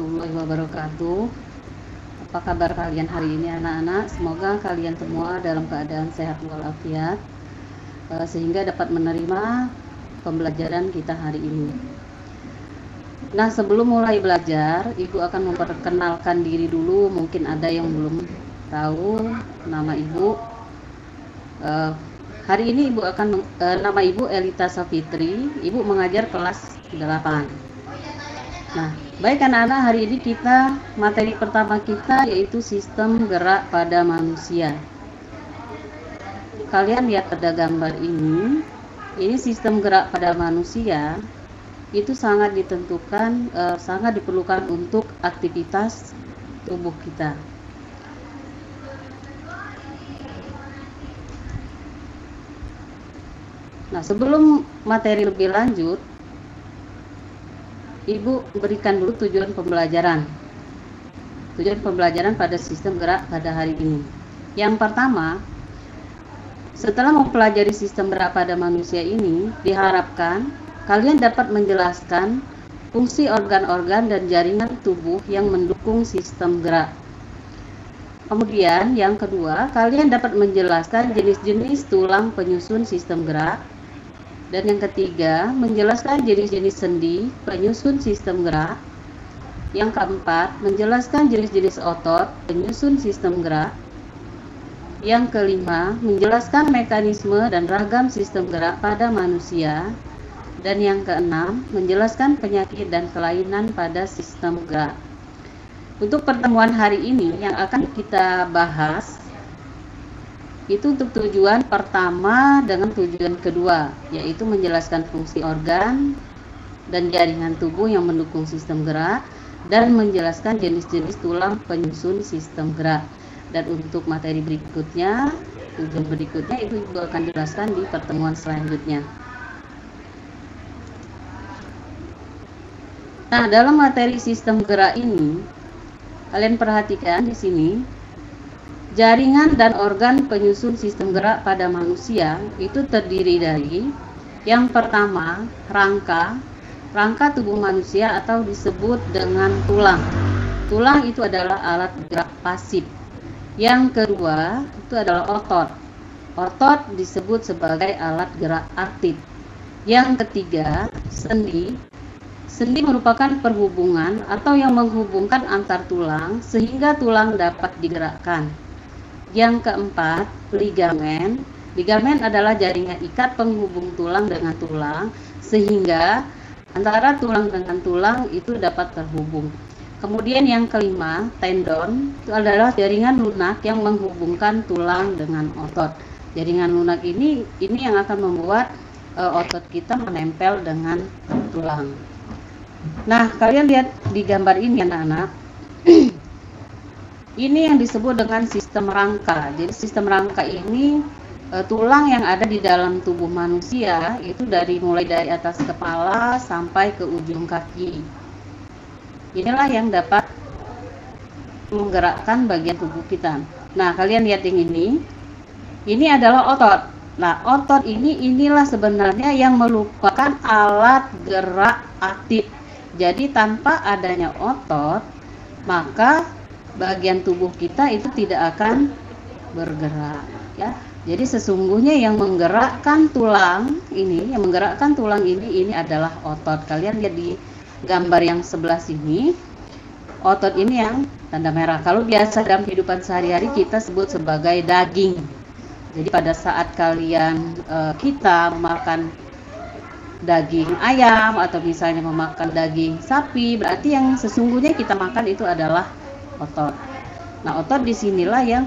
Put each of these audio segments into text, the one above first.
warahmatullahi wabarakatuh. Apa kabar kalian hari ini anak-anak? Semoga kalian semua dalam keadaan sehat walafiat sehingga dapat menerima pembelajaran kita hari ini. Nah, sebelum mulai belajar, Ibu akan memperkenalkan diri dulu. Mungkin ada yang belum tahu nama Ibu. Hari ini Ibu akan nama Ibu Elita Safitri. Ibu mengajar kelas 8. Nah, baik anak-anak, hari ini materi pertama kita yaitu sistem gerak pada manusia. Kalian lihat pada gambar ini sistem gerak pada manusia itu sangat ditentukan, sangat diperlukan untuk aktivitas tubuh kita. Nah, sebelum materi lebih lanjut, Ibu berikan dulu tujuan pembelajaran pada sistem gerak pada hari ini. Yang pertama, setelah mempelajari sistem gerak pada manusia ini, diharapkan kalian dapat menjelaskan fungsi organ-organ dan jaringan tubuh yang mendukung sistem gerak. Kemudian yang kedua, kalian dapat menjelaskan jenis-jenis tulang penyusun sistem gerak. Dan yang ketiga, menjelaskan jenis-jenis sendi penyusun sistem gerak. Yang keempat, menjelaskan jenis-jenis otot penyusun sistem gerak. Yang kelima, menjelaskan mekanisme dan ragam sistem gerak pada manusia. Dan yang keenam, menjelaskan penyakit dan kelainan pada sistem gerak. Untuk pertemuan hari ini yang akan kita bahas, itu untuk tujuan pertama dengan tujuan kedua, yaitu menjelaskan fungsi organ dan jaringan tubuh yang mendukung sistem gerak dan menjelaskan jenis-jenis tulang penyusun sistem gerak. Dan untuk materi berikutnya, tujuan berikutnya itu juga akan dijelaskan di pertemuan selanjutnya. Nah, dalam materi sistem gerak ini, kalian perhatikan di sini. Jaringan dan organ penyusun sistem gerak pada manusia itu terdiri dari yang pertama, rangka tubuh manusia atau disebut dengan tulang. Tulang itu adalah alat gerak pasif. Yang kedua, itu adalah otot. Otot disebut sebagai alat gerak aktif. Yang ketiga, sendi. Sendi merupakan perhubungan atau yang menghubungkan antar tulang sehingga tulang dapat digerakkan. Yang keempat, ligamen. Ligamen adalah jaringan ikat penghubung tulang dengan tulang sehingga antara tulang dengan tulang itu dapat terhubung. Kemudian yang kelima, tendon. Itu adalah jaringan lunak yang menghubungkan tulang dengan otot. Jaringan lunak ini yang akan membuat otot kita menempel dengan tulang. Nah, kalian lihat di gambar ini anak-anak. Ini yang disebut dengan sistem rangka. Jadi sistem rangka ini tulang yang ada di dalam tubuh manusia itu mulai dari atas kepala sampai ke ujung kaki. Inilah yang dapat menggerakkan bagian tubuh kita. Nah, kalian lihat yang ini. Ini adalah otot. Nah, otot inilah sebenarnya yang merupakan alat gerak aktif. Jadi tanpa adanya otot, maka bagian tubuh kita itu tidak akan bergerak, ya. Jadi sesungguhnya yang menggerakkan tulang ini adalah otot. Kalian lihat di gambar yang sebelah sini, otot ini yang tanda merah. Kalau biasa dalam kehidupan sehari-hari kita sebut sebagai daging. Jadi pada saat kita memakan daging ayam atau misalnya memakan daging sapi, berarti yang sesungguhnya kita makan itu adalah otot. Nah, otot disinilah yang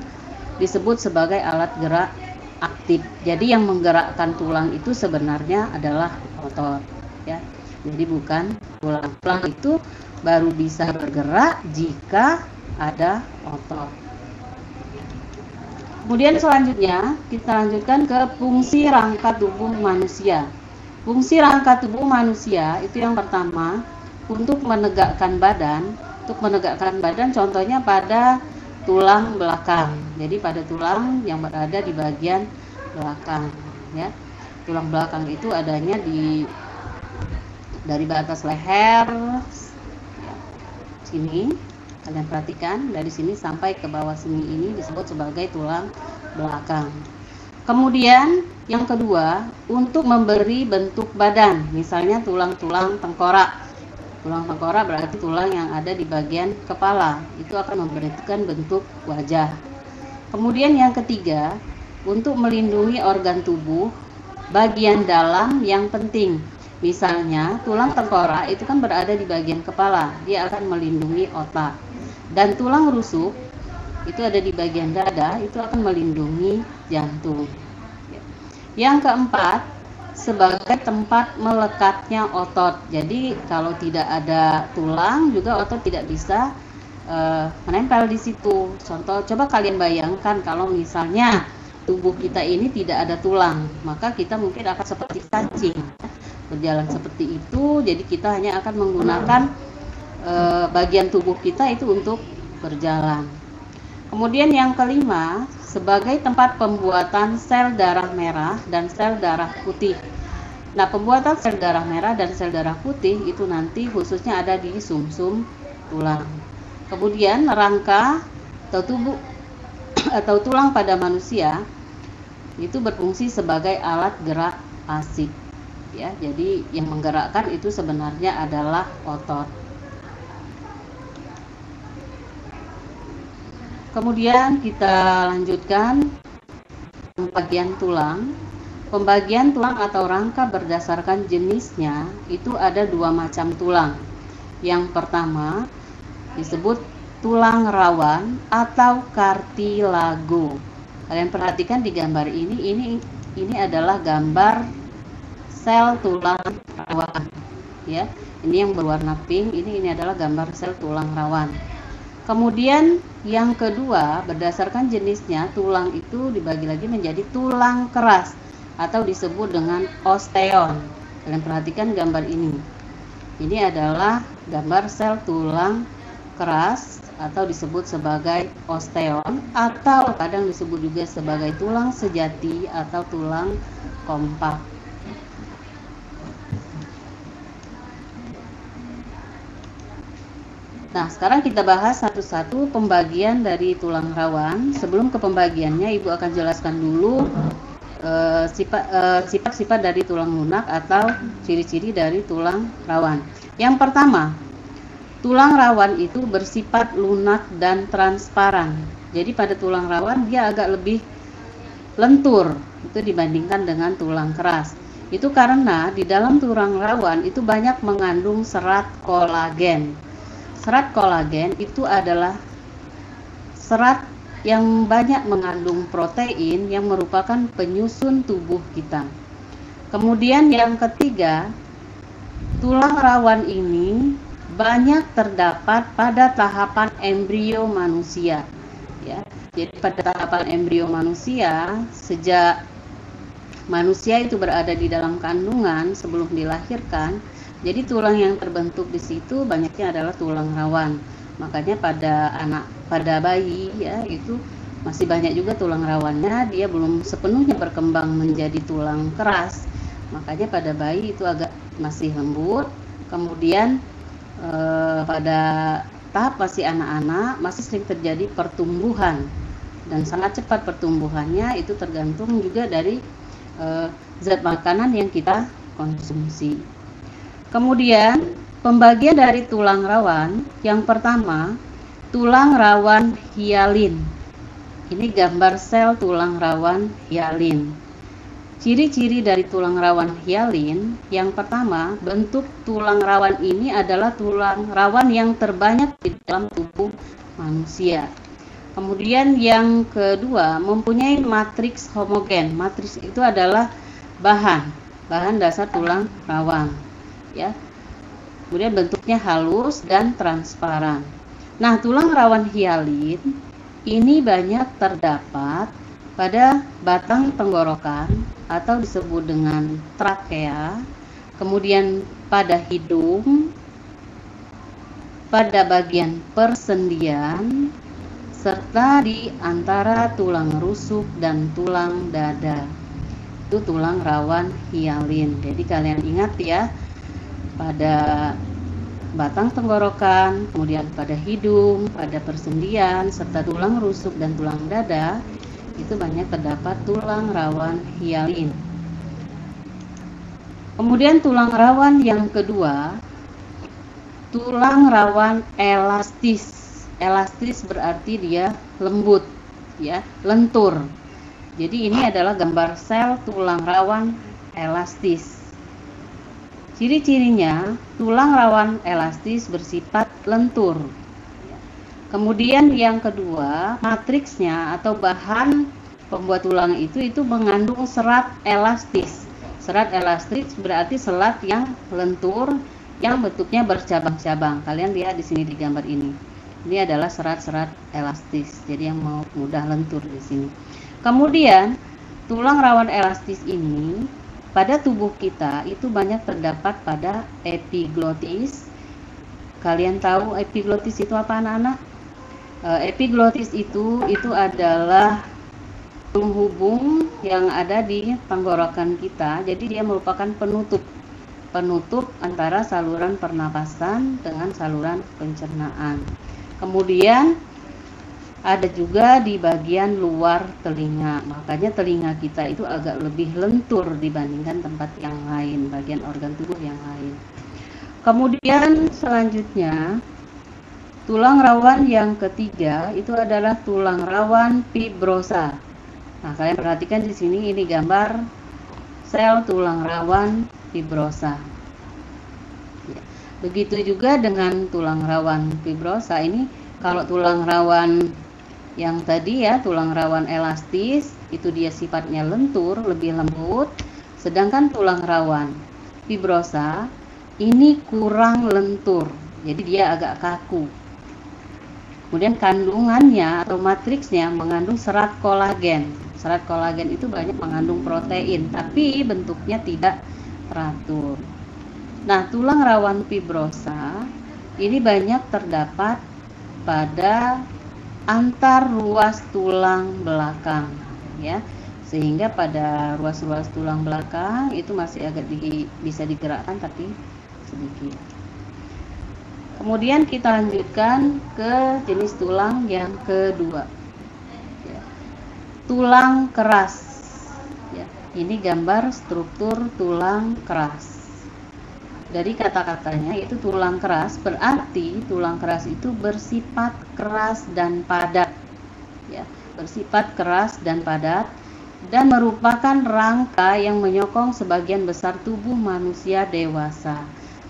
disebut sebagai alat gerak aktif. Jadi yang menggerakkan tulang itu sebenarnya adalah otot, ya. Jadi bukan tulang. Tulang itu baru bisa bergerak jika ada otot. Kemudian selanjutnya kita lanjutkan ke fungsi rangka tubuh manusia. Fungsi rangka tubuh manusia itu yang pertama untuk menegakkan badan. Untuk menegakkan badan contohnya pada tulang belakang. Jadi pada tulang yang berada di bagian belakang, ya. Tulang belakang itu adanya dari batas leher sini. Kalian perhatikan dari sini sampai ke bawah sini, ini disebut sebagai tulang belakang. Kemudian yang kedua, untuk memberi bentuk badan, misalnya tulang-tulang tengkorak. Tulang tengkorak berarti tulang yang ada di bagian kepala, itu akan memberikan bentuk wajah. Kemudian yang ketiga, untuk melindungi organ tubuh bagian dalam yang penting. Misalnya tulang tengkorak itu kan berada di bagian kepala, dia akan melindungi otak. Dan tulang rusuk itu ada di bagian dada, itu akan melindungi jantung. Yang keempat, sebagai tempat melekatnya otot. Jadi kalau tidak ada tulang juga otot tidak bisa menempel di situ. Contoh, coba kalian bayangkan kalau misalnya tubuh kita ini tidak ada tulang, maka kita mungkin akan seperti cacing, berjalan seperti itu. Jadi kita hanya akan menggunakan bagian tubuh kita itu untuk berjalan. Kemudian yang kelima, sebagai tempat pembuatan sel darah merah dan sel darah putih. Nah, pembuatan sel darah merah dan sel darah putih itu nanti khususnya ada di sumsum tulang. Kemudian rangka atau tubuh atau tulang pada manusia itu berfungsi sebagai alat gerak pasif. Ya, jadi yang menggerakkan itu sebenarnya adalah otot. Kemudian kita lanjutkan pembagian tulang. Pembagian tulang atau rangka berdasarkan jenisnya itu ada dua macam tulang. Yang pertama disebut tulang rawan atau kartilago. Kalian perhatikan di gambar ini adalah gambar sel tulang rawan. Ya, ini yang berwarna pink, ini adalah gambar sel tulang rawan. Kemudian yang kedua, berdasarkan jenisnya, tulang itu dibagi lagi menjadi tulang keras atau disebut dengan osteon. Kalian perhatikan gambar ini. Ini adalah gambar sel tulang keras atau disebut sebagai osteon, atau kadang disebut juga sebagai tulang sejati atau tulang kompak. Nah, sekarang kita bahas satu-satu pembagian dari tulang rawan. Sebelum ke pembagiannya, Ibu akan jelaskan dulu sifat-sifat dari tulang lunak atau ciri-ciri dari tulang rawan. Yang pertama, tulang rawan itu bersifat lunak dan transparan. Jadi pada tulang rawan dia agak lebih lentur itu dibandingkan dengan tulang keras. Itu karena di dalam tulang rawan itu banyak mengandung serat kolagen. Serat kolagen itu adalah serat yang banyak mengandung protein yang merupakan penyusun tubuh kita. Kemudian yang ketiga, tulang rawan ini banyak terdapat pada tahapan embrio manusia. Ya, jadi pada tahapan embrio manusia, sejak manusia itu berada di dalam kandungan sebelum dilahirkan, jadi tulang yang terbentuk di situ banyaknya adalah tulang rawan. Makanya pada bayi ya itu masih banyak juga tulang rawannya, dia belum sepenuhnya berkembang menjadi tulang keras. Makanya pada bayi itu agak masih lembut. Kemudian pada tahap masih anak-anak masih sering terjadi pertumbuhan dan sangat cepat pertumbuhannya, itu tergantung juga dari zat makanan yang kita konsumsi. Kemudian pembagian dari tulang rawan, yang pertama tulang rawan hialin. Ini gambar sel tulang rawan hialin. Ciri-ciri dari tulang rawan hialin, yang pertama, bentuk tulang rawan ini adalah tulang rawan yang terbanyak di dalam tubuh manusia. Kemudian yang kedua, mempunyai matriks homogen. Matriks itu adalah bahan dasar tulang rawan. Ya. Kemudian bentuknya halus dan transparan. Nah, tulang rawan hialin ini banyak terdapat pada batang tenggorokan atau disebut dengan trakea, kemudian pada hidung, pada bagian persendian, serta di antara tulang rusuk dan tulang dada. Itu tulang rawan hialin. Jadi kalian ingat ya, pada batang tenggorokan, kemudian pada hidung, pada persendian, serta tulang rusuk dan tulang dada, itu banyak terdapat tulang rawan hialin. Kemudian tulang rawan yang kedua, tulang rawan elastis. Elastis berarti dia lembut, ya, lentur. Jadi ini adalah gambar sel tulang rawan elastis. Ciri-cirinya, tulang rawan elastis bersifat lentur. Kemudian yang kedua, matriksnya atau bahan pembuat tulang itu mengandung serat elastis. Serat elastis berarti serat yang lentur, yang bentuknya bercabang-cabang. Kalian lihat di sini di gambar ini. Ini adalah serat-serat elastis. Jadi yang mau mudah lentur di sini. Kemudian tulang rawan elastis ini pada tubuh kita itu banyak terdapat pada epiglotis. Kalian tahu epiglotis itu apa, anak-anak? Epiglotis itu adalah penghubung yang ada di tenggorokan kita. Jadi dia merupakan penutup antara saluran pernapasan dengan saluran pencernaan. Kemudian ada juga di bagian luar telinga. Makanya telinga kita itu agak lebih lentur dibandingkan tempat yang lain, bagian organ tubuh yang lain. Kemudian selanjutnya, tulang rawan yang ketiga itu adalah tulang rawan fibrosa. Nah, kalian perhatikan di sini, ini gambar sel tulang rawan fibrosa. Ya. Begitu juga dengan tulang rawan fibrosa. Ini kalau tulang rawan yang tadi ya, tulang rawan elastis, itu dia sifatnya lentur, lebih lembut. Sedangkan tulang rawan fibrosa ini kurang lentur, jadi dia agak kaku. Kemudian kandungannya atau matriksnya mengandung serat kolagen. Serat kolagen itu banyak mengandung protein, tapi bentuknya tidak teratur. Nah, tulang rawan fibrosa ini banyak terdapat pada antar ruas tulang belakang, ya, sehingga pada ruas-ruas tulang belakang itu masih agak bisa digerakkan tapi sedikit. Kemudian kita lanjutkan ke jenis tulang yang kedua, ya, tulang keras. Ya, ini gambar struktur tulang keras. Dari kata-katanya itu tulang keras, berarti tulang keras itu bersifat keras dan padat, ya, bersifat keras dan padat, dan merupakan rangka yang menyokong sebagian besar tubuh manusia dewasa.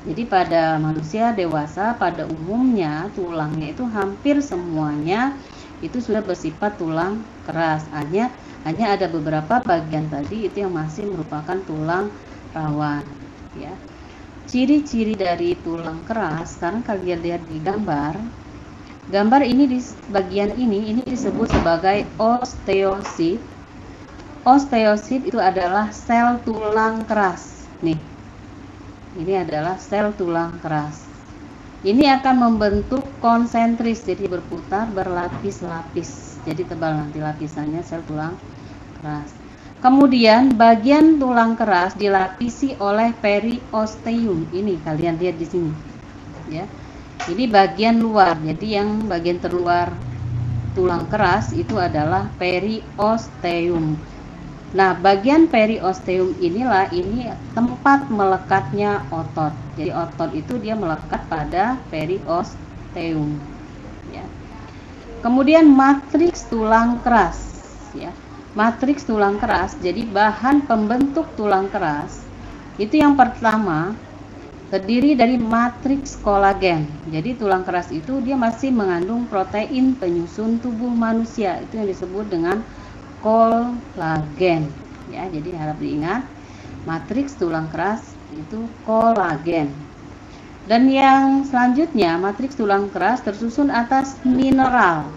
Jadi pada manusia dewasa pada umumnya tulangnya itu hampir semuanya itu sudah bersifat tulang keras. Hanya ada beberapa bagian tadi itu yang masih merupakan tulang rawan, ya. Ciri-ciri dari tulang keras, sekarang kalian lihat di gambar ini, di bagian ini disebut sebagai osteosit. Osteosit itu adalah sel tulang keras. Nih, ini adalah sel tulang keras. Ini akan membentuk konsentris, jadi berputar berlapis-lapis. Jadi tebal nanti lapisannya sel tulang keras. Kemudian bagian tulang keras dilapisi oleh periosteum. Ini kalian lihat di sini, ya. Ini bagian luar. Jadi yang bagian terluar tulang keras itu adalah periosteum. Nah, bagian periosteum ini tempat melekatnya otot. Jadi otot itu dia melekat pada periosteum, ya. Kemudian matriks tulang keras, ya. Matriks tulang keras, jadi bahan pembentuk tulang keras itu yang pertama terdiri dari matriks kolagen. Jadi tulang keras itu dia masih mengandung protein penyusun tubuh manusia, itu yang disebut dengan kolagen, ya. Jadi harap diingat, matriks tulang keras itu kolagen. Dan yang selanjutnya, matriks tulang keras tersusun atas mineral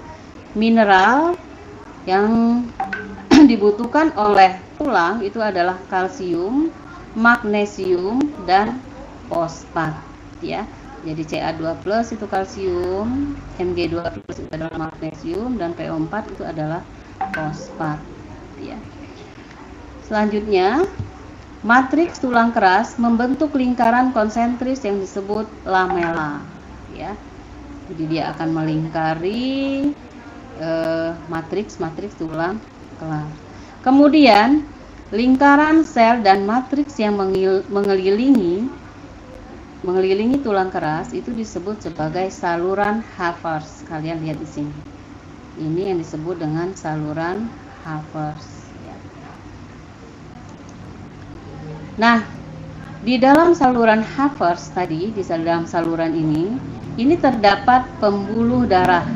yang dibutuhkan oleh tulang itu adalah kalsium, magnesium, dan fosfat, ya. Jadi Ca2+ itu kalsium, Mg2+ itu adalah magnesium, dan PO4 itu adalah fosfat, ya. Selanjutnya Matriks tulang keras membentuk lingkaran konsentris yang disebut lamela, ya. Jadi dia akan melingkari matriks tulang keras. Kemudian lingkaran sel dan matriks yang mengelilingi tulang keras itu disebut sebagai saluran Haffers. Kalian lihat di sini. Ini yang disebut dengan saluran Haffers. Nah, di dalam saluran Haffers tadi, di dalam saluran ini terdapat pembuluh darah.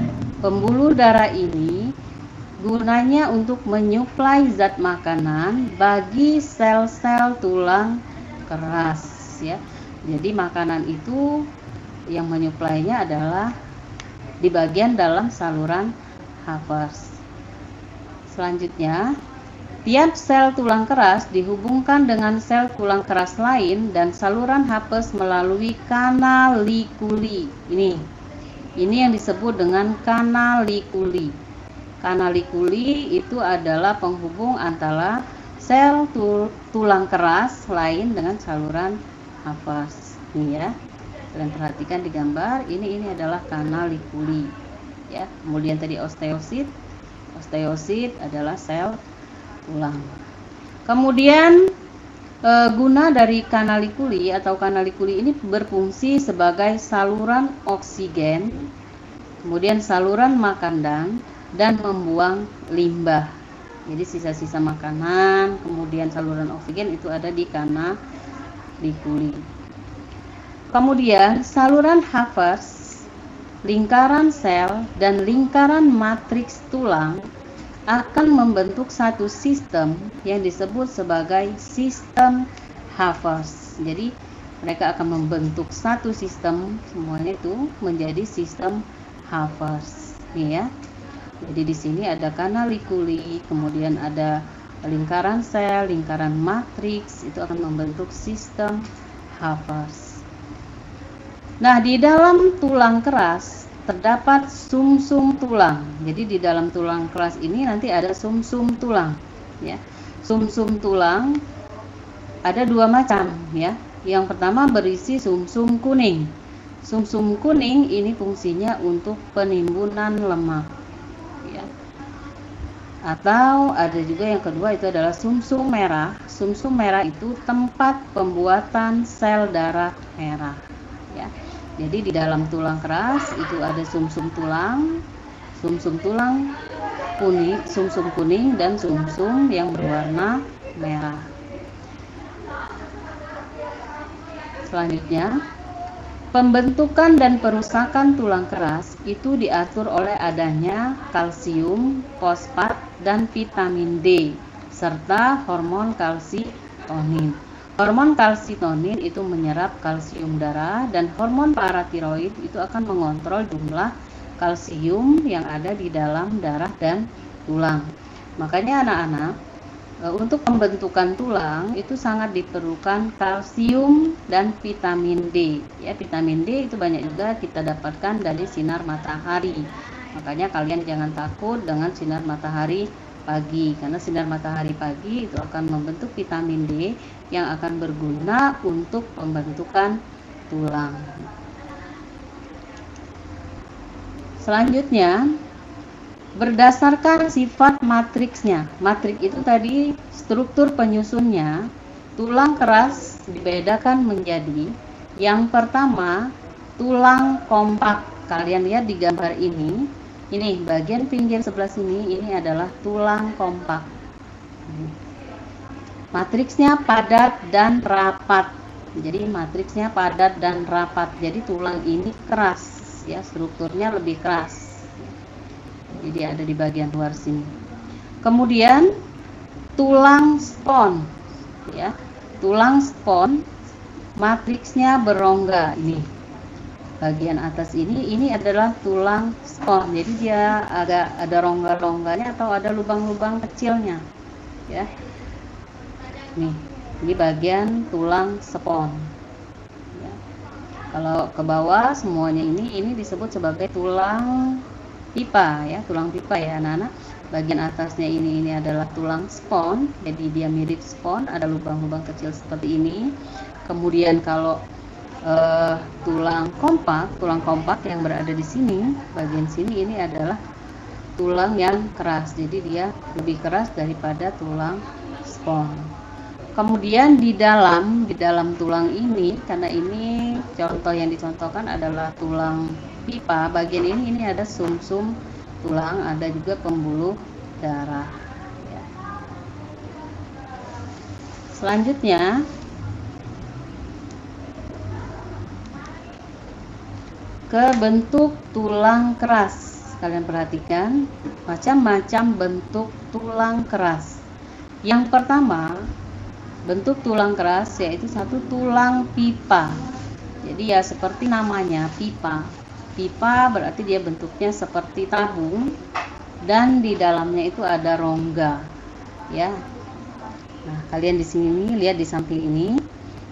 Pembuluh darah ini gunanya untuk menyuplai zat makanan bagi sel-sel tulang keras, ya. Jadi makanan itu yang menyuplainya adalah di bagian dalam saluran Haffers. Selanjutnya, tiap sel tulang keras dihubungkan dengan sel tulang keras lain dan saluran Haffers melalui kanalikuli. Ini yang disebut dengan kanalikuli. Kanalikuli itu adalah penghubung antara sel tulang keras lain dengan saluran Haffers. Ini ya. Kalian perhatikan di gambar, ini adalah kanalikuli. Ya, kemudian tadi osteosit. Osteosit adalah sel tulang. Kemudian guna dari kanalikuli atau kanalikuli ini berfungsi sebagai saluran oksigen, kemudian saluran makandang dan membuang limbah. Jadi sisa-sisa makanan, kemudian saluran oksigen itu ada di kanalikuli. Kemudian saluran Haffers, lingkaran sel dan lingkaran matriks tulang akan membentuk satu sistem yang disebut sebagai sistem Haffers. Jadi mereka akan membentuk satu sistem, semuanya itu menjadi sistem Haffers. Nih ya. Jadi di sini ada kanalikuli, kemudian ada lingkaran sel, lingkaran matriks, itu akan membentuk sistem Haffers. Nah, di dalam tulang keras terdapat sumsum tulang. Jadi di dalam tulang keras ini nanti ada sumsum tulang, ya. Sumsum tulang ada dua macam, ya. Yang pertama berisi sumsum kuning. Sumsum kuning ini fungsinya untuk penimbunan lemak, ya. Atau ada juga yang kedua itu adalah sumsum merah. Sumsum merah itu tempat pembuatan sel darah merah, ya. Jadi di dalam tulang keras itu ada sumsum tulang kuning, sumsum kuning dan sumsum yang berwarna merah. Selanjutnya, pembentukan dan perusakan tulang keras itu diatur oleh adanya kalsium, fosfat, dan vitamin D serta hormon kalsitonin. Hormon kalsitonin itu menyerap kalsium darah dan hormon paratiroid itu akan mengontrol jumlah kalsium yang ada di dalam darah dan tulang. Makanya anak-anak, untuk pembentukan tulang itu sangat diperlukan kalsium dan vitamin D. Ya, vitamin D itu banyak juga kita dapatkan dari sinar matahari. Makanya kalian jangan takut dengan sinar matahari pagi, karena sinar matahari pagi itu akan membentuk vitamin D yang akan berguna untuk pembentukan tulang. Selanjutnya, berdasarkan sifat matriksnya. Matriks itu tadi struktur penyusunnya, tulang keras dibedakan menjadi yang pertama tulang kompak. Kalian lihat di gambar ini bagian pinggir sebelah sini, ini adalah tulang kompak. Matriksnya padat dan rapat. Jadi matriksnya padat dan rapat. Jadi tulang ini keras, ya, strukturnya lebih keras. Jadi ada di bagian luar sini. Kemudian tulang spons, ya. Tulang spons matriksnya berongga. Ini bagian atas ini adalah tulang spons. Jadi dia agak ada rongga-rongganya atau ada lubang-lubang kecilnya, ya. Ini bagian tulang spons. Ya. Kalau ke bawah semuanya ini disebut sebagai tulang pipa, ya, tulang pipa ya anak-anak. bagian atasnya ini adalah tulang spons, jadi dia mirip spons, ada lubang-lubang kecil seperti ini. Kemudian kalau tulang kompak yang berada di sini, bagian sini ini adalah tulang yang keras, jadi dia lebih keras daripada tulang spons. Kemudian di dalam tulang ini, karena ini contoh yang dicontohkan adalah tulang pipa, bagian ini ada sumsum tulang, ada juga pembuluh darah. Ya. Selanjutnya, ke bentuk tulang keras. Kalian perhatikan, macam-macam bentuk tulang keras. Yang pertama, bentuk tulang keras yaitu satu tulang pipa. Jadi ya seperti namanya, pipa. Pipa berarti dia bentuknya seperti tabung dan di dalamnya itu ada rongga. Ya. Nah, kalian di sini lihat di samping ini.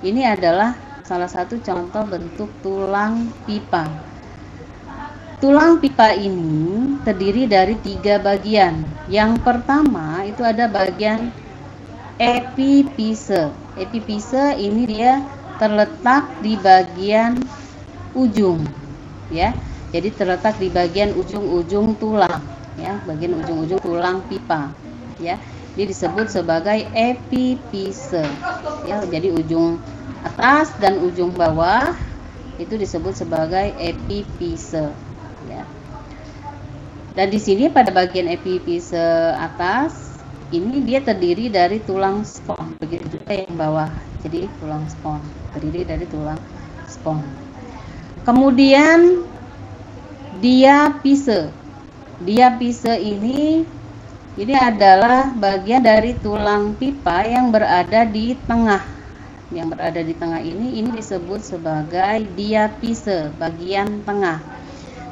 Ini adalah salah satu contoh bentuk tulang pipa. Tulang pipa ini terdiri dari 3 bagian. Yang pertama itu ada bagian epipise. Epipise ini dia terletak di bagian ujung, ya. Jadi terletak di bagian ujung-ujung tulang, ya, bagian ujung-ujung tulang pipa, ya. Ini disebut sebagai epipise, ya. Jadi ujung atas dan ujung bawah itu disebut sebagai epipise, ya. Dan di sini pada bagian epipise atas ini dia terdiri dari tulang spons, begitu juga yang bawah. Jadi tulang spons terdiri dari tulang spons. Kemudian diapise. Diapise ini adalah bagian dari tulang pipa yang berada di tengah. Yang berada di tengah ini disebut sebagai diapise, bagian tengah.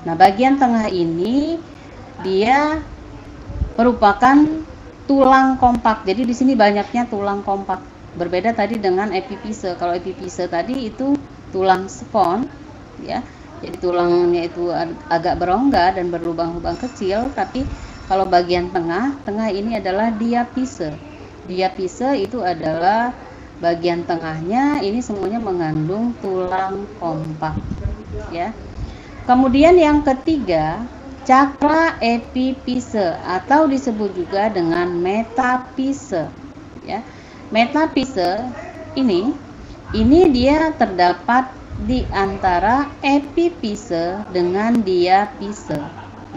Nah, bagian tengah ini dia merupakan tulang kompak. Jadi di sini banyaknya tulang kompak. Berbeda tadi dengan epipise. Kalau epipise tadi itu tulang spons, ya. Jadi tulangnya itu agak berongga dan berlubang-lubang kecil, tapi kalau bagian tengah ini adalah diapise. Diapise itu adalah bagian tengahnya ini semuanya mengandung tulang kompak, ya. Kemudian yang ketiga, cakra epipise atau disebut juga dengan metapise, ya. Metapise ini dia terdapat di antara epipise dengan diapise,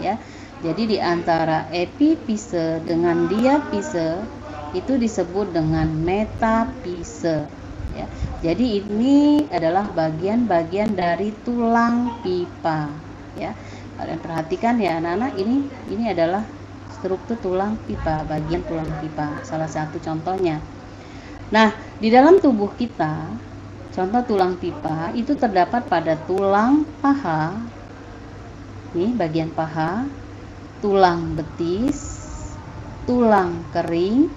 ya. Jadi di antara epipise dengan diapise itu disebut dengan metapise, ya. Jadi ini adalah bagian-bagian dari tulang pipa, ya. Kalian perhatikan ya anak-anak, ini adalah struktur tulang pipa, bagian tulang pipa, salah satu contohnya. Nah, di dalam tubuh kita, contoh tulang pipa itu terdapat pada tulang paha, nih bagian paha, tulang betis, tulang kering,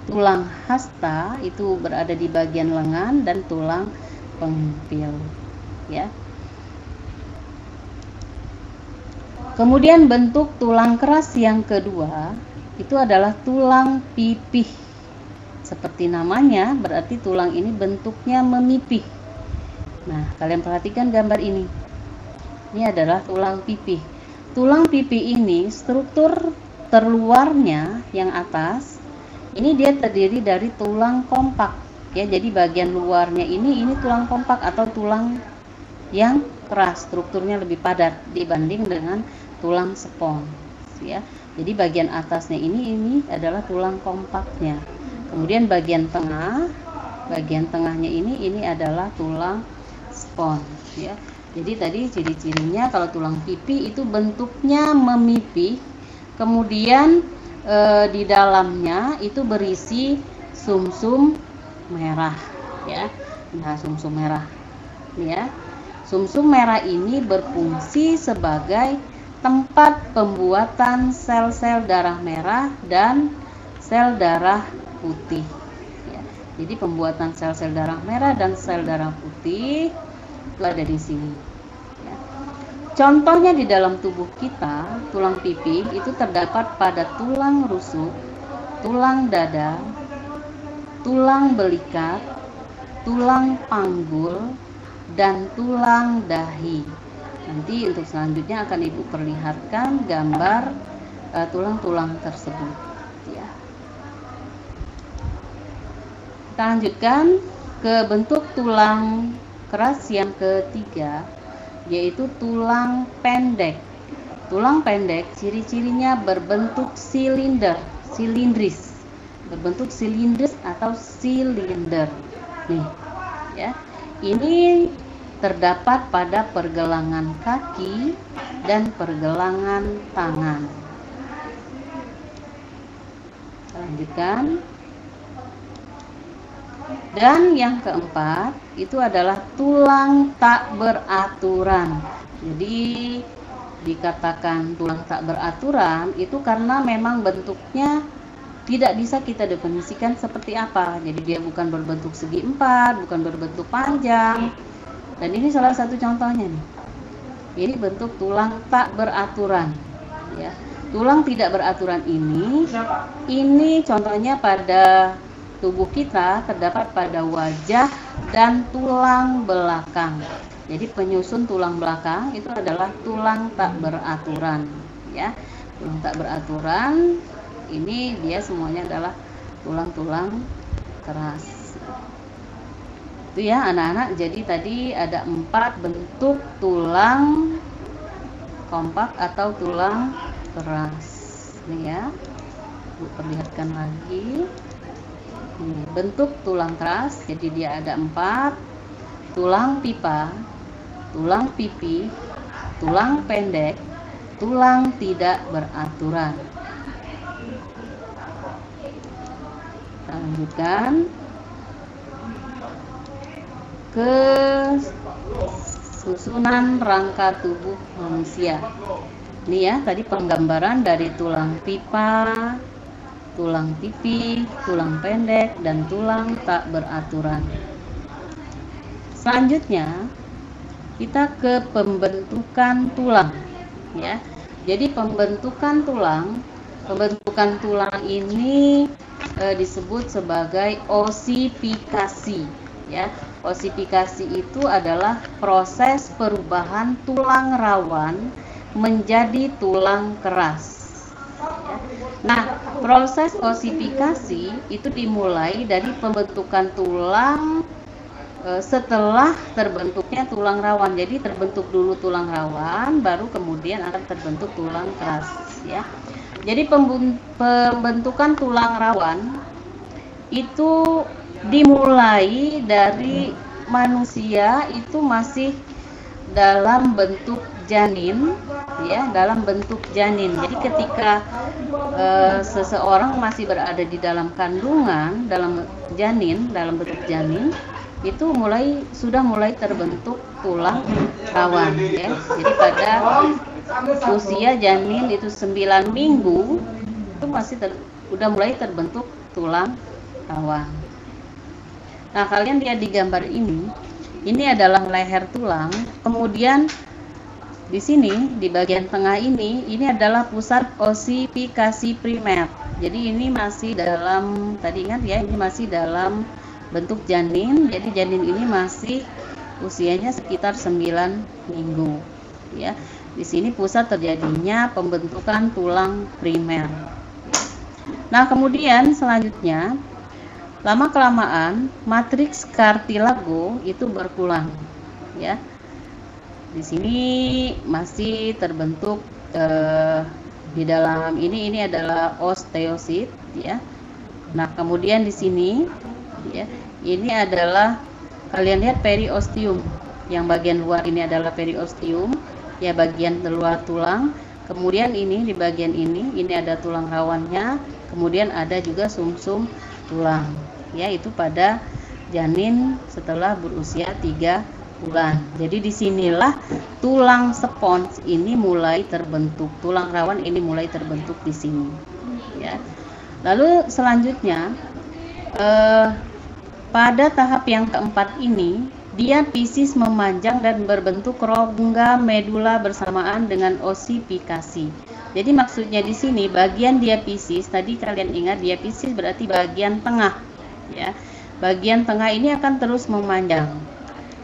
tulang hasta itu berada di bagian lengan, dan tulang penghipil, ya. Kemudian bentuk tulang keras yang kedua itu adalah tulang pipih. Seperti namanya, berarti tulang ini bentuknya memipih. Nah, kalian perhatikan gambar ini. Ini adalah tulang pipih. Tulang pipih ini struktur terluarnya yang atas ini dia terdiri dari tulang kompak, ya. Jadi bagian luarnya ini tulang kompak atau tulang yang keras, strukturnya lebih padat dibanding dengan tulang spons, ya. Jadi bagian atasnya ini adalah tulang kompaknya. Kemudian bagian tengahnya ini adalah tulang spons, ya. Jadi tadi ciri-cirinya kalau tulang pipi itu bentuknya memipih, kemudian di dalamnya itu berisi sumsum merah, ya. Nah, sumsum merah, ya. Sumsum merah ini berfungsi sebagai tempat pembuatan sel-sel darah merah dan sel darah putih, ya. Jadi pembuatan sel-sel darah merah dan sel darah putih itu ada di sini, ya. Contohnya di dalam tubuh kita, tulang pipi itu terdapat pada tulang rusuk, tulang dada, tulang belikat, tulang panggul, dan tulang dahi. Nanti untuk selanjutnya akan Ibu perlihatkan gambar tulang-tulang tersebut. Ya. Kita lanjutkan ke bentuk tulang keras yang ketiga, yaitu tulang pendek. Tulang pendek ciri-cirinya berbentuk silindris, berbentuk silindris atau silinder. Nih, ya. Ini terdapat pada pergelangan kaki dan pergelangan tangan. Lanjutkan. Dan yang keempat itu adalah tulang tak beraturan. Jadi dikatakan tulang tak beraturan itu karena memang bentuknya tidak bisa kita definisikan seperti apa. Jadi dia bukan berbentuk segi empat, bukan berbentuk panjang. Dan ini salah satu contohnya nih. Ini bentuk tulang tak beraturan. Ya. Tulang tidak beraturan ini contohnya pada tubuh kita terdapat pada wajah dan tulang belakang. Jadi penyusun tulang belakang itu adalah tulang tak beraturan. Ya, tulang tak beraturan. Ini dia semuanya adalah tulang-tulang keras. Itu ya anak-anak. Jadi tadi ada 4 bentuk tulang kompak atau tulang keras. Nih ya, Bu perlihatkan lagi. Nih, bentuk tulang keras. Jadi dia ada 4: tulang pipa, tulang pipi, tulang pendek, tulang tidak beraturan. Lanjutkan ke susunan rangka tubuh manusia. Ini ya tadi penggambaran dari tulang pipa, tulang pipi, tulang pendek, dan tulang tak beraturan. Selanjutnya kita ke pembentukan tulang ya. Jadi pembentukan tulang ini disebut sebagai osifikasi ya. Osifikasi itu adalah proses perubahan tulang rawan menjadi tulang keras ya. Nah, proses osifikasi itu dimulai dari pembentukan tulang setelah terbentuknya tulang rawan. Jadi terbentuk dulu tulang rawan, baru kemudian akan terbentuk tulang keras ya. Jadi pembentukan tulang rawan itu dimulai dari manusia itu masih dalam bentuk janin ya, dalam bentuk janin. Jadi ketika seseorang masih berada di dalam kandungan, dalam bentuk janin, itu sudah mulai terbentuk tulang rawan ya. Jadi pada usia janin itu 9 minggu itu masih udah mulai terbentuk tulang rawan. Nah, kalian lihat di gambar ini adalah leher tulang. Kemudian di sini di bagian tengah ini adalah pusat osifikasi primer. Jadi ini masih dalam, tadi ingat ya, ini masih dalam bentuk janin. Jadi janin ini masih usianya sekitar 9 minggu ya. Di sini pusat terjadinya pembentukan tulang primer. Nah, kemudian selanjutnya lama kelamaan matriks kartilago itu berkurang ya. Di sini masih terbentuk di dalam ini adalah osteosit ya. Nah, kemudian di sini ya, ini adalah kalian lihat periosteum. Yang bagian luar ini adalah periosteum ya, bagian luar tulang. Kemudian ini di bagian ini ada tulang rawannya. Kemudian ada juga sumsum tulang ya, itu pada janin setelah berusia 3 bulan. Jadi disinilah tulang spons ini mulai terbentuk, tulang rawan ini mulai terbentuk di sini ya. Lalu selanjutnya pada tahap yang keempat ini diafisis memanjang dan berbentuk rongga medula bersamaan dengan osifikasi. Jadi maksudnya di sini bagian diafisis, tadi kalian ingat diafisis berarti bagian tengah, ya. Bagian tengah ini akan terus memanjang.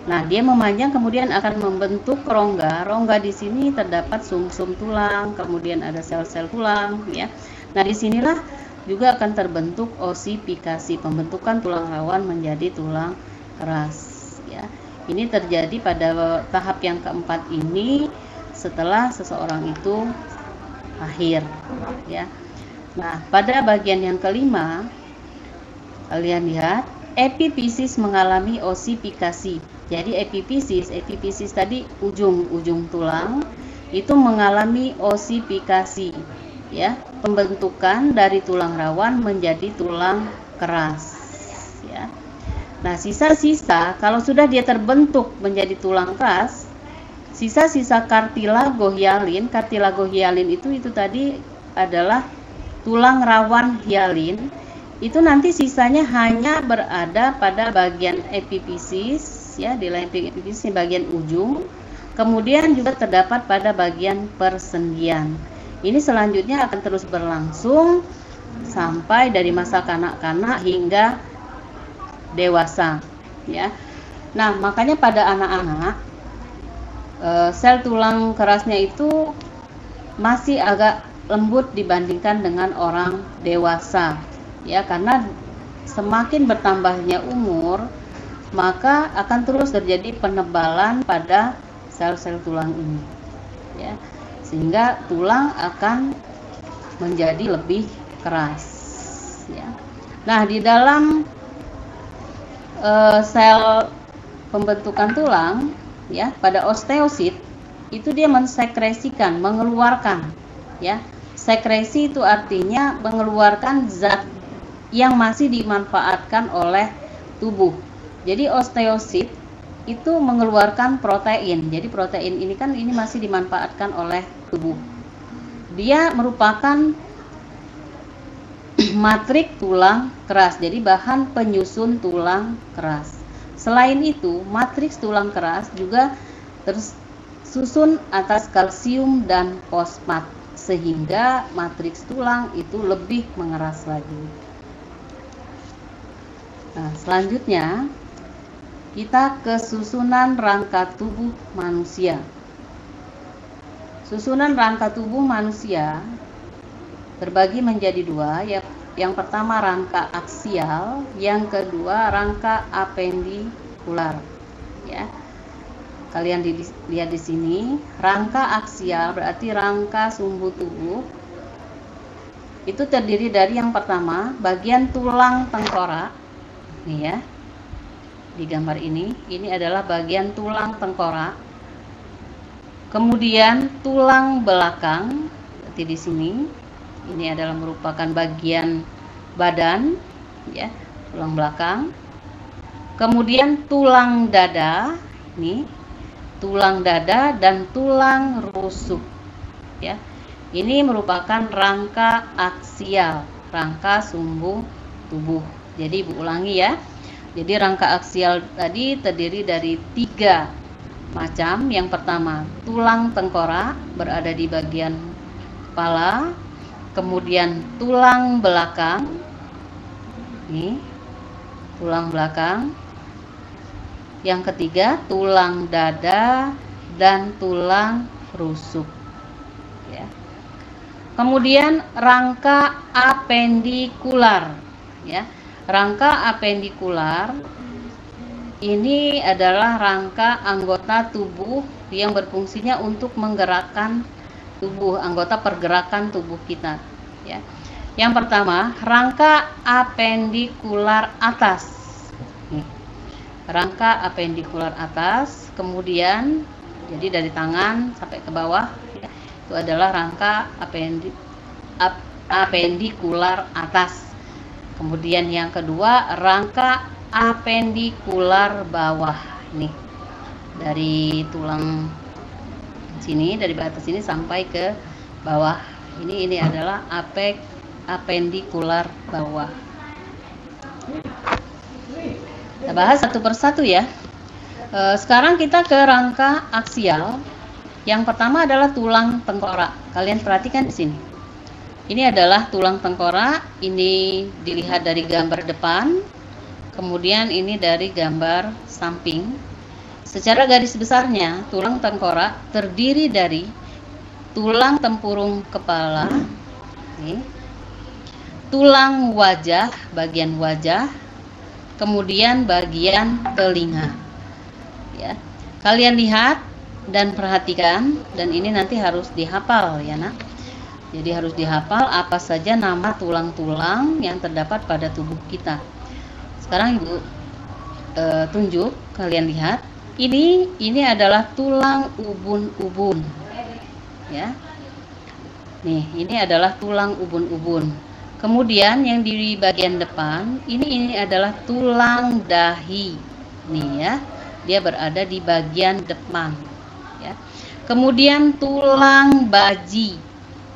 Nah, dia memanjang kemudian akan membentuk rongga. Rongga di sini terdapat sumsum tulang, kemudian ada sel-sel tulang, ya. Nah, disinilah juga akan terbentuk osifikasi, pembentukan tulang rawan menjadi tulang keras, ya. Ini terjadi pada tahap yang keempat ini setelah seseorang itu lahir, ya. Nah, pada bagian yang kelima, kalian lihat epifisis mengalami osifikasi. Jadi epifisis tadi ujung tulang itu mengalami osifikasi, ya, pembentukan dari tulang rawan menjadi tulang keras, ya. Nah, sisa-sisa kalau sudah dia terbentuk menjadi tulang keras, sisa-sisa kartilago hialin itu tadi adalah tulang rawan hialin. Itu nanti sisanya hanya berada pada bagian epifisis, ya, di lain epifisis bagian ujung, kemudian juga terdapat pada bagian persendian. Ini selanjutnya akan terus berlangsung sampai dari masa kanak-kanak hingga dewasa, ya. Nah, makanya pada anak-anak sel tulang kerasnya itu masih agak lembut dibandingkan dengan orang dewasa, ya, karena semakin bertambahnya umur maka akan terus terjadi penebalan pada sel-sel tulang ini, ya, sehingga tulang akan menjadi lebih keras, ya. Nah, di dalam sel pembentukan tulang, ya, pada osteosit itu dia mensekresikan, mengeluarkan, ya. Sekresi itu artinya mengeluarkan zat yang masih dimanfaatkan oleh tubuh. Jadi osteosit itu mengeluarkan protein. Jadi protein ini kan ini masih dimanfaatkan oleh tubuh. Dia merupakan matrik tulang keras. Jadi bahan penyusun tulang keras. Selain itu, matriks tulang keras juga tersusun atas kalsium dan fosfat, sehingga matriks tulang itu lebih mengeras lagi. Nah, selanjutnya kita ke susunan rangka tubuh manusia. Susunan rangka tubuh manusia terbagi menjadi dua, yang pertama rangka aksial, yang kedua rangka apendikular, ya. Kalian lihat di sini, rangka aksial berarti rangka sumbu tubuh. Itu terdiri dari yang pertama bagian tulang tengkorak, nih ya. Di gambar ini adalah bagian tulang tengkorak. Kemudian tulang belakang, seperti di sini, ini adalah merupakan bagian badan, ya, tulang belakang. Kemudian tulang dada, ini tulang dada dan tulang rusuk, ya. Ini merupakan rangka aksial, rangka sumbu tubuh. Jadi Ibu ulangi ya. Jadi rangka aksial tadi terdiri dari 3 macam. Yang pertama, tulang tengkorak berada di bagian kepala. Kemudian tulang belakang. Ini tulang belakang. Yang ketiga, tulang dada dan tulang rusuk, ya. Kemudian rangka apendikular, ya. Rangka apendikular ini adalah rangka anggota tubuh yang berfungsinya untuk menggerakkan tubuh, anggota pergerakan tubuh kita, ya. Yang pertama, rangka apendikular atas. Nih, rangka apendikular atas, kemudian jadi dari tangan sampai ke bawah, ya, itu adalah rangka apendikular atas. Kemudian yang kedua, rangka apendikular bawah. Nih, dari tulang sini, dari batas sini sampai ke bawah. Ini adalah apendikular bawah. Kita bahas satu persatu ya. Sekarang kita ke rangka aksial. Yang pertama adalah tulang tengkorak. Kalian perhatikan di sini. Ini adalah tulang tengkorak. Ini dilihat dari gambar depan. Kemudian ini dari gambar samping. Secara garis besarnya, tulang tengkorak terdiri dari tulang tempurung kepala, tulang wajah, bagian wajah, kemudian bagian telinga. Ya. Kalian lihat dan perhatikan, dan ini nanti harus dihafal ya nak. Jadi harus dihafal apa saja nama tulang-tulang yang terdapat pada tubuh kita. Sekarang Ibu tunjuk, kalian lihat. Ini adalah tulang ubun-ubun. Ya. Nih, ini adalah tulang ubun-ubun. Kemudian yang di bagian depan, ini adalah tulang dahi. Nih ya. Dia berada di bagian depan. Ya. Kemudian tulang baji.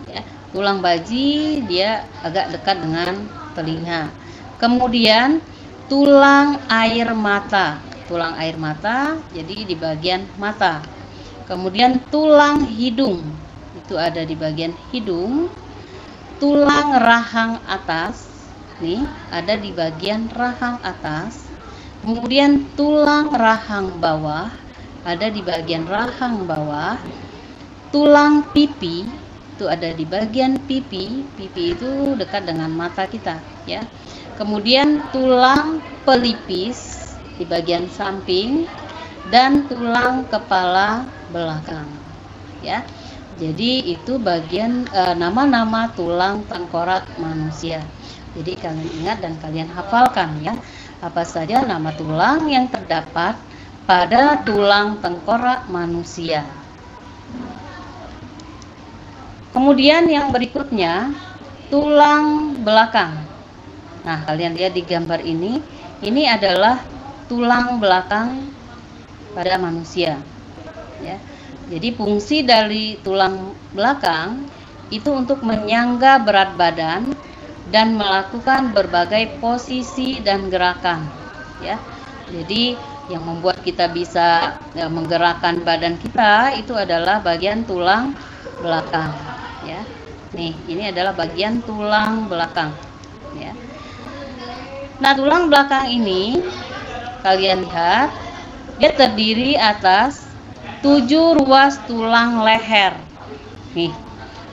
Ya. Tulang baji dia agak dekat dengan telinga. Kemudian tulang air mata. Tulang air mata jadi di bagian mata. Kemudian tulang hidung. Itu ada di bagian hidung. Tulang rahang atas. Nih, ada di bagian rahang atas. Kemudian tulang rahang bawah ada di bagian rahang bawah. Tulang pipi itu ada di bagian pipi. Pipi itu dekat dengan mata kita, ya. Kemudian tulang pelipis di bagian samping dan tulang kepala belakang, ya. Jadi itu bagian nama-nama tulang tengkorak manusia. Jadi kalian ingat dan kalian hafalkan ya. Apa saja nama tulang yang terdapat pada tulang tengkorak manusia. Kemudian yang berikutnya, tulang belakang. Nah, kalian lihat di gambar ini adalah tulang belakang pada manusia. Ya. Jadi fungsi dari tulang belakang itu untuk menyangga berat badan dan melakukan berbagai posisi dan gerakan, ya. Jadi yang membuat kita bisa menggerakkan badan kita itu adalah bagian tulang belakang, ya. Nih, ini adalah bagian tulang belakang, ya. Nah, tulang belakang ini kalian lihat dia terdiri atas 7 ruas tulang leher. Nih.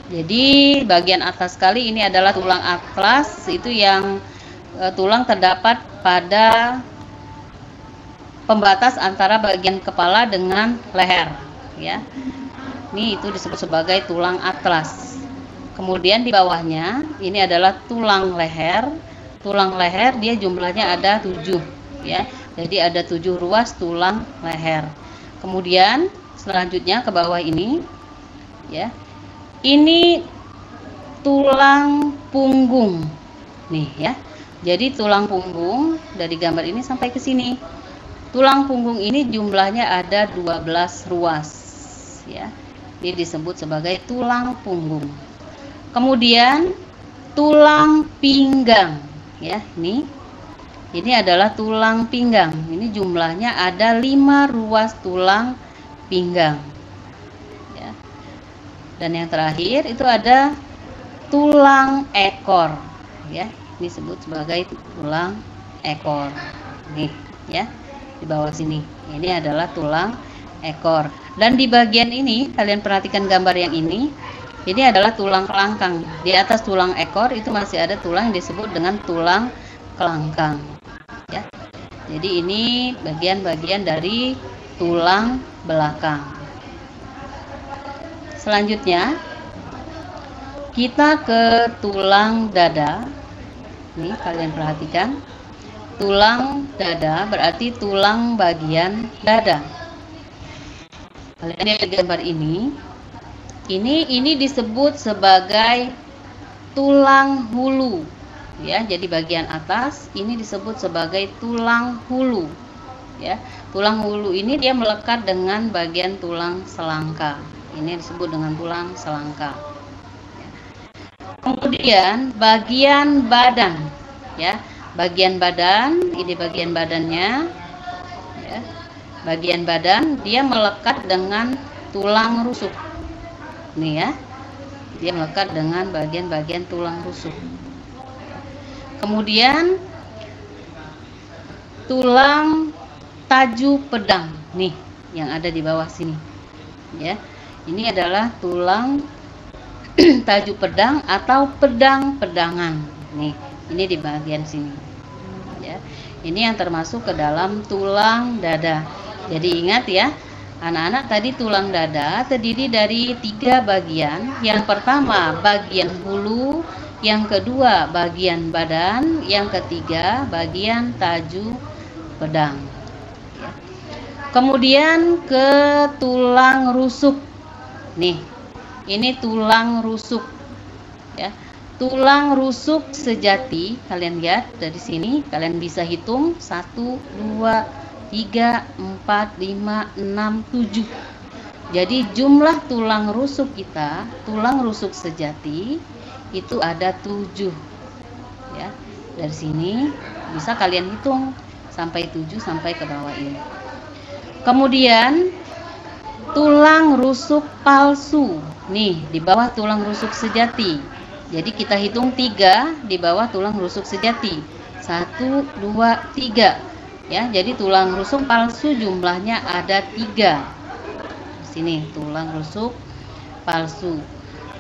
Jadi bagian atas sekali ini adalah tulang atlas, itu yang tulang terdapat pada pembatas antara bagian kepala dengan leher, ya. Ini itu disebut sebagai tulang atlas. Kemudian di bawahnya ini adalah tulang leher. Tulang leher dia jumlahnya ada 7, ya. Jadi ada 7 ruas tulang leher. Kemudian selanjutnya ke bawah ini, ya. Ini tulang punggung. Nih ya. Jadi tulang punggung dari gambar ini sampai ke sini. Tulang punggung ini jumlahnya ada 12 ruas, ya. Ini disebut sebagai tulang punggung. Kemudian tulang pinggang, ya. Ini adalah tulang pinggang. Ini jumlahnya ada 5 ruas tulang pinggang. Dan yang terakhir itu ada tulang ekor, ya. Ini disebut sebagai tulang ekor. Nih, ya. Di bawah sini. Ini adalah tulang ekor. Dan di bagian ini kalian perhatikan gambar yang ini. Ini adalah tulang kelangkang. Di atas tulang ekor itu masih ada tulang yang disebut dengan tulang kelangkang, ya. Jadi ini bagian-bagian dari tulang belakang. Selanjutnya kita ke tulang dada. Nih kalian perhatikan, tulang dada berarti tulang bagian dada. Kalian lihat gambar ini disebut sebagai tulang hulu, ya. Jadi bagian atas ini disebut sebagai tulang hulu, ya. Tulang hulu ini dia melekat dengan bagian tulang selangka. Ini disebut dengan tulang selangka. Kemudian bagian badan, ya. Bagian badan, ini bagian badannya, ya. bagian badan dia melekat dengan tulang rusuk. Nih ya, dia melekat dengan bagian-bagian tulang rusuk. Kemudian tulang taju pedang, nih yang ada di bawah sini. Ya, ini adalah tulang taju pedang atau pedang-pedangan. Nih, ini di bagian sini. Ya, ini yang termasuk ke dalam tulang dada. Jadi ingat ya, anak-anak, tadi tulang dada terdiri dari 3 bagian. Yang pertama bagian hulu, yang kedua bagian badan, yang ketiga bagian taju pedang. Kemudian ke tulang rusuk. Nih, ini tulang rusuk ya. Tulang rusuk sejati, kalian lihat dari sini, kalian bisa hitung 1, 2, 3, 4, 5, 6, 7. Jadi jumlah tulang rusuk kita, tulang rusuk sejati itu ada 7 ya. Dari sini bisa kalian hitung sampai 7 sampai ke bawah ini. Kemudian tulang rusuk palsu. Nih, di bawah tulang rusuk sejati. Jadi kita hitung 3 di bawah tulang rusuk sejati. 1, 2, 3. Ya, jadi tulang rusuk palsu jumlahnya ada 3. Di sini tulang rusuk palsu.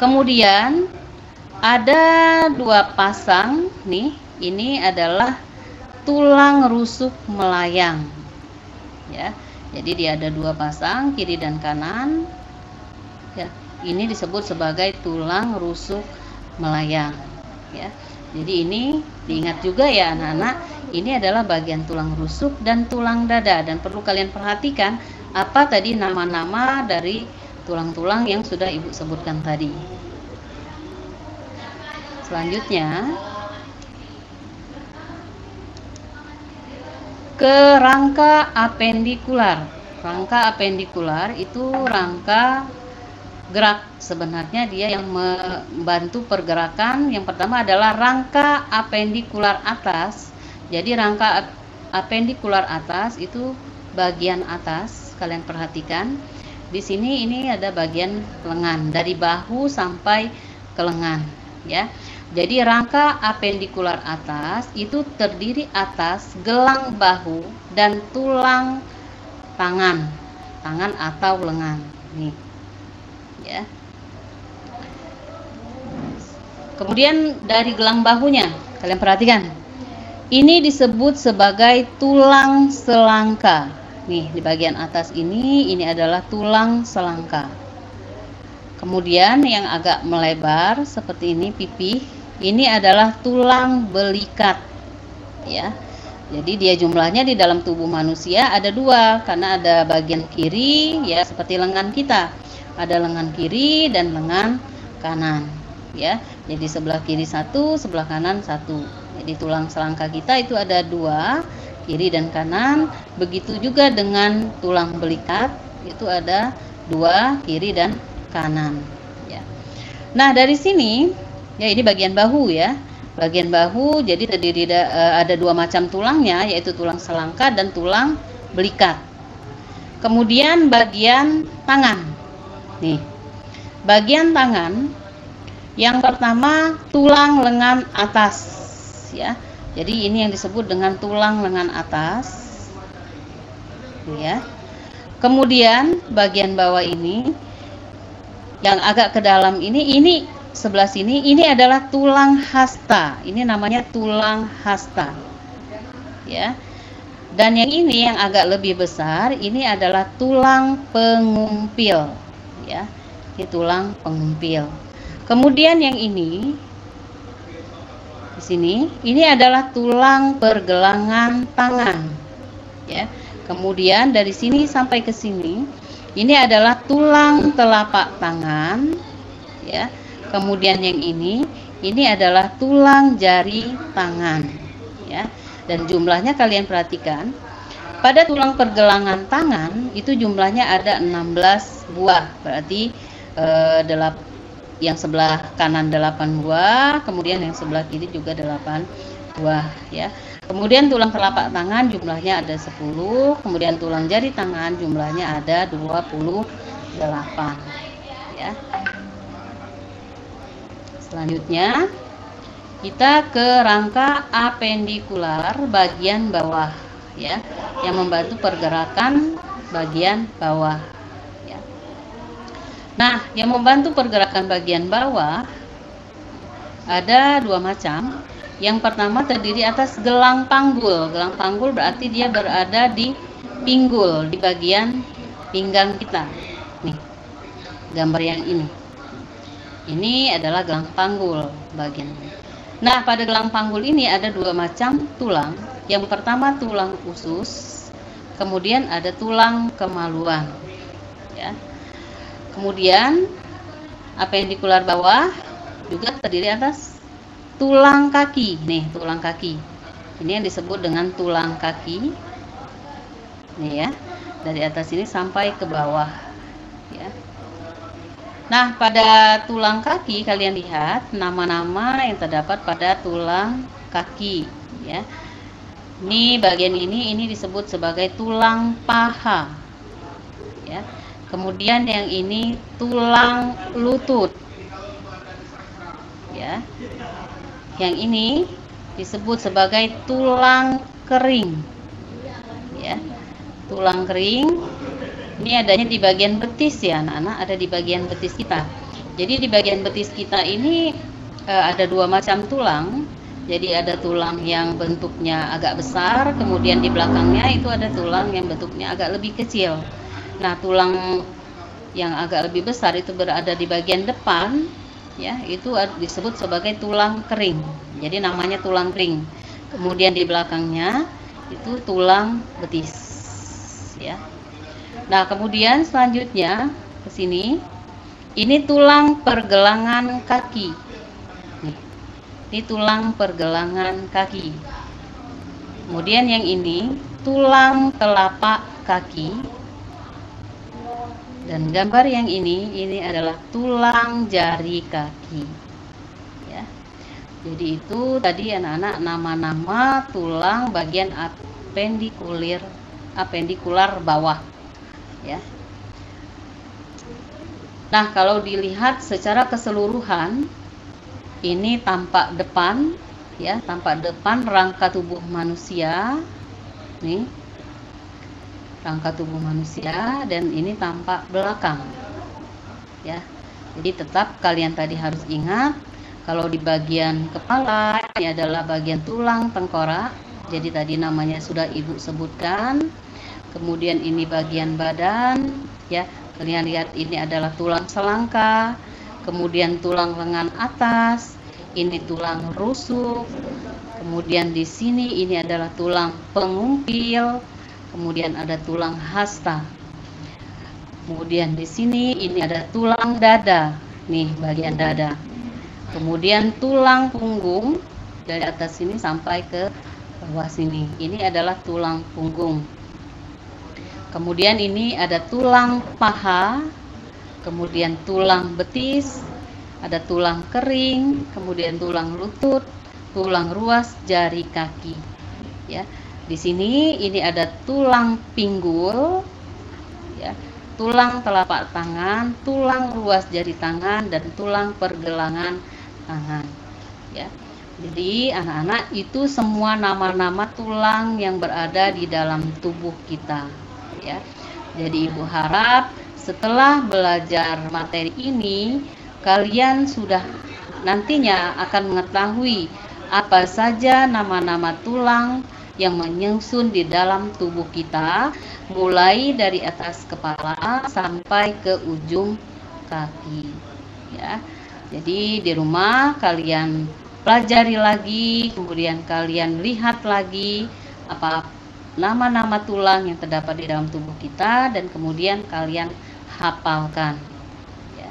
Kemudian ada 2 pasang nih. Ini adalah tulang rusuk melayang. Ya. Jadi dia ada 2 pasang, kiri dan kanan. Ya, ini disebut sebagai tulang rusuk melayang. Ya. Jadi ini diingat juga ya anak-anak, ini adalah bagian tulang rusuk dan tulang dada, dan perlu kalian perhatikan apa tadi nama-nama dari tulang-tulang yang sudah Ibu sebutkan tadi. Selanjutnya ke rangka apendikular. Rangka apendikular itu rangka gerak, sebenarnya dia yang membantu pergerakan. Yang pertama adalah rangka apendikular atas. Jadi rangka apendikular atas itu bagian atas, kalian perhatikan. Di sini ini ada bagian lengan, dari bahu sampai ke lengan ya. Jadi rangka apendikular atas itu terdiri atas gelang bahu dan tulang tangan atau lengan. Nih. Ya. Kemudian dari gelang bahunya, kalian perhatikan. Ini disebut sebagai tulang selangka. Nih, di bagian atas ini adalah tulang selangka. Kemudian yang agak melebar seperti ini pipi, ini adalah tulang belikat. Ya. Jadi dia jumlahnya di dalam tubuh manusia ada 2, karena ada bagian kiri ya seperti lengan kita. Ada lengan kiri dan lengan kanan ya. Jadi sebelah kiri 1, sebelah kanan 1. Jadi tulang selangka kita itu ada 2, kiri dan kanan. Begitu juga dengan tulang belikat, itu ada 2, kiri dan kanan ya. Nah, dari sini ya, ini bagian bahu ya. Bagian bahu jadi terdiri ada 2 macam tulangnya, yaitu tulang selangka dan tulang belikat. Kemudian bagian tangan. Nih, bagian tangan yang pertama tulang lengan atas ya. Jadi ini yang disebut dengan tulang lengan atas ya. Kemudian bagian bawah ini yang agak ke dalam ini sebelah sini, ini adalah tulang hasta. Ini namanya tulang hasta ya. Dan yang ini yang agak lebih besar, ini adalah tulang pengumpil ya. Ini tulang pengumpil. Kemudian yang ini di sini, ini adalah tulang pergelangan tangan ya. Kemudian dari sini sampai ke sini, ini adalah tulang telapak tangan ya. Kemudian yang ini adalah tulang jari tangan ya. Dan jumlahnya kalian perhatikan, pada tulang pergelangan tangan itu jumlahnya ada 16 buah. Berarti yang sebelah kanan 8 buah, kemudian yang sebelah kiri juga 8 buah ya. Kemudian tulang telapak tangan jumlahnya ada 10, kemudian tulang jari tangan jumlahnya ada 28 ya. Selanjutnya kita ke rangka apendikular bagian bawah ya, yang membantu pergerakan bagian bawah ya. Nah, yang membantu pergerakan bagian bawah ada dua macam. Yang pertama terdiri atas gelang panggul. Gelang panggul berarti dia berada di pinggul, di bagian pinggang kita. Nih, gambar yang ini. Ini adalah gelang panggul bagian. Nah, pada gelang panggul ini ada dua macam tulang. Yang pertama tulang usus, kemudian ada tulang kemaluan. Ya. Kemudian apendikular bawah juga terdiri atas tulang kaki. Nih, tulang kaki. Ini yang disebut dengan tulang kaki. Nih ya, dari atas ini sampai ke bawah. Ya. Nah, pada tulang kaki kalian lihat nama-nama yang terdapat pada tulang kaki. Ya. Ini bagian ini disebut sebagai tulang paha. Ya. Kemudian yang ini tulang lutut. Ya. Yang ini disebut sebagai tulang kering. Ya. Tulang kering ini adanya di bagian betis ya anak-anak, ada di bagian betis kita. Jadi di bagian betis kita ini ada dua macam tulang. Jadi ada tulang yang bentuknya agak besar, kemudian di belakangnya itu ada tulang yang bentuknya agak lebih kecil. Nah, tulang yang agak lebih besar itu berada di bagian depan ya, itu disebut sebagai tulang kering. Jadi namanya tulang kering. Kemudian di belakangnya itu tulang betis ya. Nah, kemudian selanjutnya ke sini ini tulang pergelangan kaki. Nih, ini tulang pergelangan kaki. Kemudian yang ini tulang telapak kaki. Dan gambar yang ini adalah tulang jari kaki. Ya. Jadi itu tadi anak-anak nama-nama tulang bagian apendikular bawah. Ya. Nah, kalau dilihat secara keseluruhan, ini tampak depan, ya, tampak depan rangka tubuh manusia. Nih. Rangka tubuh manusia, dan ini tampak belakang ya. Jadi tetap kalian tadi harus ingat kalau di bagian kepala ini adalah bagian tulang tengkorak, jadi tadi namanya sudah ibu sebutkan. Kemudian ini bagian badan ya, kalian lihat ini adalah tulang selangka, kemudian tulang lengan atas, ini tulang rusuk, kemudian di sini ini adalah tulang pengumpil, kemudian ada tulang hasta. Kemudian di sini ini ada tulang dada. Nih, bagian dada. Kemudian tulang punggung dari atas sini sampai ke bawah sini. Ini adalah tulang punggung. Kemudian ini ada tulang paha, kemudian tulang betis, ada tulang kering, kemudian tulang lutut, tulang ruas jari kaki. Ya. Di sini ini ada tulang pinggul, ya, tulang telapak tangan, tulang ruas jari tangan, dan tulang pergelangan tangan. Ya. Jadi anak-anak itu semua nama-nama tulang yang berada di dalam tubuh kita. Ya. Jadi ibu harap setelah belajar materi ini kalian sudah nantinya akan mengetahui apa saja nama-nama tulang yang menyusun di dalam tubuh kita, mulai dari atas kepala sampai ke ujung kaki ya. Jadi di rumah kalian pelajari lagi, kemudian kalian lihat lagi apa nama-nama tulang yang terdapat di dalam tubuh kita, dan kemudian kalian hafalkan ya.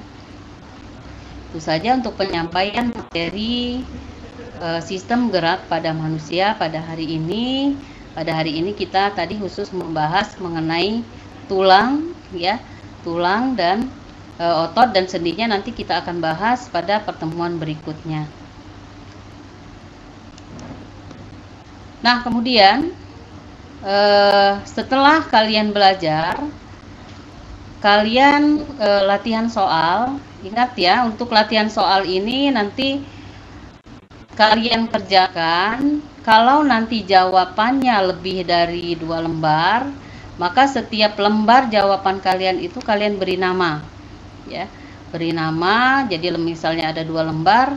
Itu saja untuk penyampaian materi sistem gerak pada manusia pada hari ini. Pada hari ini kita tadi khusus membahas mengenai tulang ya, tulang dan otot dan sendinya nanti kita akan bahas pada pertemuan berikutnya. Nah, kemudian setelah kalian belajar, kalian latihan soal. Ingat ya, untuk latihan soal ini nanti kalian kerjakan. Kalau nanti jawabannya lebih dari 2 lembar, maka setiap lembar jawaban kalian itu kalian beri nama, ya, beri nama. Jadi misalnya ada 2 lembar,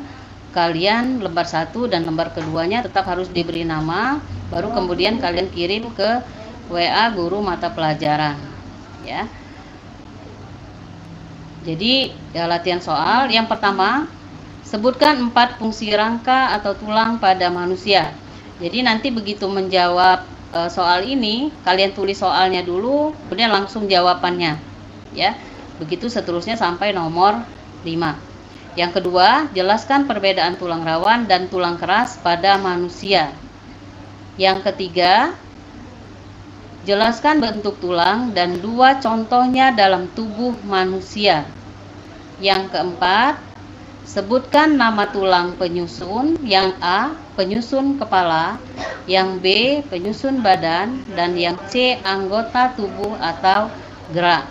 kalian lembar 1 dan lembar keduanya tetap harus diberi nama, baru kemudian kalian kirim ke WA guru mata pelajaran, ya. Jadi ya, latihan soal yang pertama, sebutkan 4 fungsi rangka atau tulang pada manusia. Jadi nanti begitu menjawab soal ini, kalian tulis soalnya dulu, kemudian langsung jawabannya, ya. Begitu seterusnya sampai nomor 5. Yang kedua, jelaskan perbedaan tulang rawan dan tulang keras pada manusia. Yang ketiga, jelaskan bentuk tulang dan 2 contohnya dalam tubuh manusia. Yang keempat, sebutkan nama tulang penyusun. Yang A, penyusun kepala, yang B, penyusun badan, dan yang C, anggota tubuh atau gerak.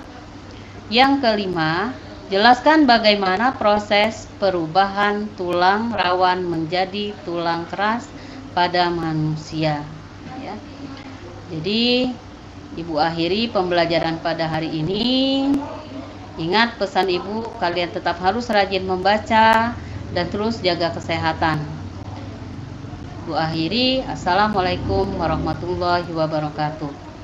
Yang kelima, jelaskan bagaimana proses perubahan tulang rawan menjadi tulang keras pada manusia, ya. Jadi Ibu akhiri pembelajaran pada hari ini. Ingat pesan Ibu, kalian tetap harus rajin membaca dan terus jaga kesehatan. Ibu akhiri, Assalamualaikum warahmatullahi wabarakatuh.